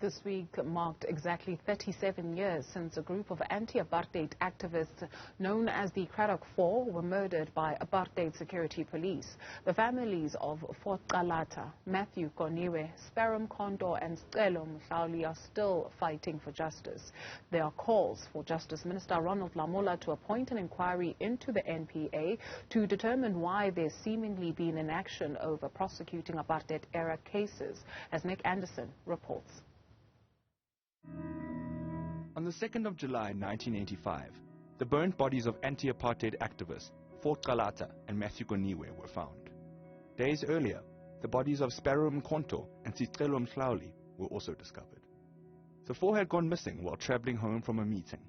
This week marked exactly 37 years since a group of anti-apartheid activists known as the Cradock Four were murdered by apartheid security police. The families of Fort Calata, Goniwe, Sparrow, Mkhonto and Sicelo, Mhlauli are still fighting for justice. There are calls for Justice Minister Ronald Lamola to appoint an inquiry into the NPA to determine why there's seemingly been inaction over prosecuting Apartheid-era cases, as Andersen reports. On the 2nd of July 1985, the burnt bodies of anti-apartheid activists Fort Calata and Goniwe were found. Days earlier, the bodies of Sparrow, Mkhonto and Sicelo, Mhlauli were also discovered. The four had gone missing while traveling home from a meeting.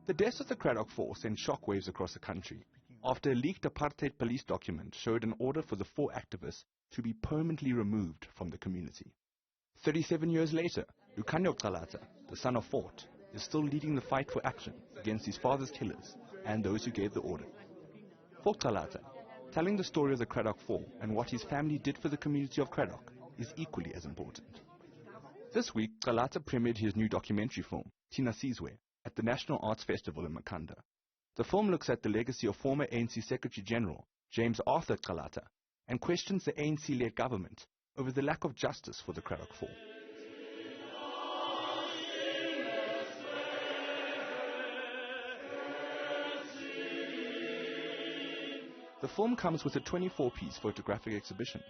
The deaths of the Cradock Four sent shockwaves across the country after a leaked apartheid police document showed an order for the four activists to be permanently removed from the community. 37 years later, Mkhonto Calata, the son of Fort, is still leading the fight for action against his father's killers and those who gave the order. Fort Calata, telling the story of the Cradock Four and what his family did for the community of Cradock, is equally as important. This week, Calata premiered his new documentary film, Thina Sizwe, at the National Arts Festival in Mkhonto. The film looks at the legacy of former ANC Secretary General James Arthur Calata and questions the ANC-led government over the lack of justice for the Cradock Four. The film comes with a 24-piece photographic exhibition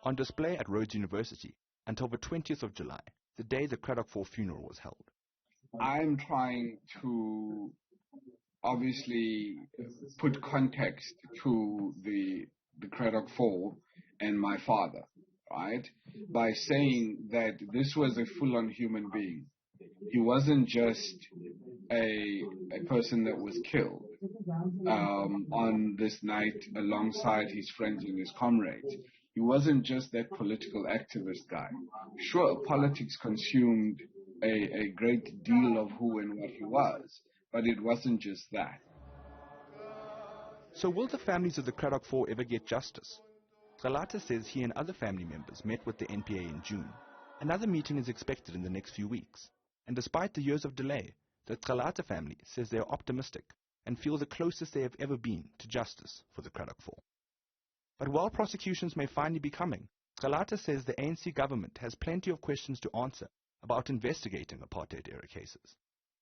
on display at Rhodes University until the 20th of July, the day the Cradock Four funeral was held. I'm trying to obviously put context to the Cradock Four and my father, right? By saying that this was a full-on human being. He wasn't just a person that was killed on this night alongside his friends and his comrades. He wasn't just that political activist guy. Sure, politics consumed a great deal of who and what he was, but it wasn't just that. So will the families of the Cradock Four ever get justice? Calata says he and other family members met with the NPA in June. Another meeting is expected in the next few weeks. And despite the years of delay, the Calata family says they are optimistic and feel the closest they have ever been to justice for the Cradock Four. But while prosecutions may finally be coming, Calata says the ANC government has plenty of questions to answer about investigating Apartheid-era cases.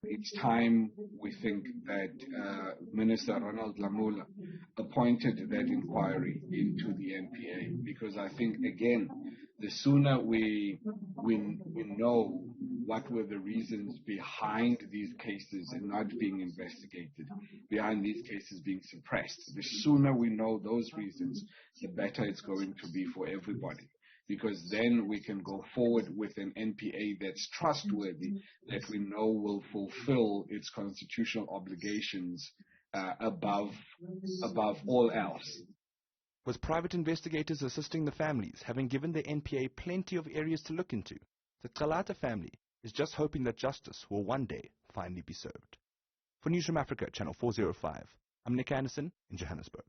It's time, we think, that Minister Ronald Lamola appointed that inquiry into the NPA, because I think, again, the sooner we know what were the reasons behind these cases and not being investigated, behind these cases being suppressed, the sooner we know those reasons, the better it's going to be for everybody. Because then we can go forward with an NPA that's trustworthy, that we know will fulfill its constitutional obligations above all else. With private investigators assisting the families, having given the NPA plenty of areas to look into, the Calata family is just hoping that justice will one day finally be served. For Newzroom Afrika, Channel 405, I'm Andersen in Johannesburg.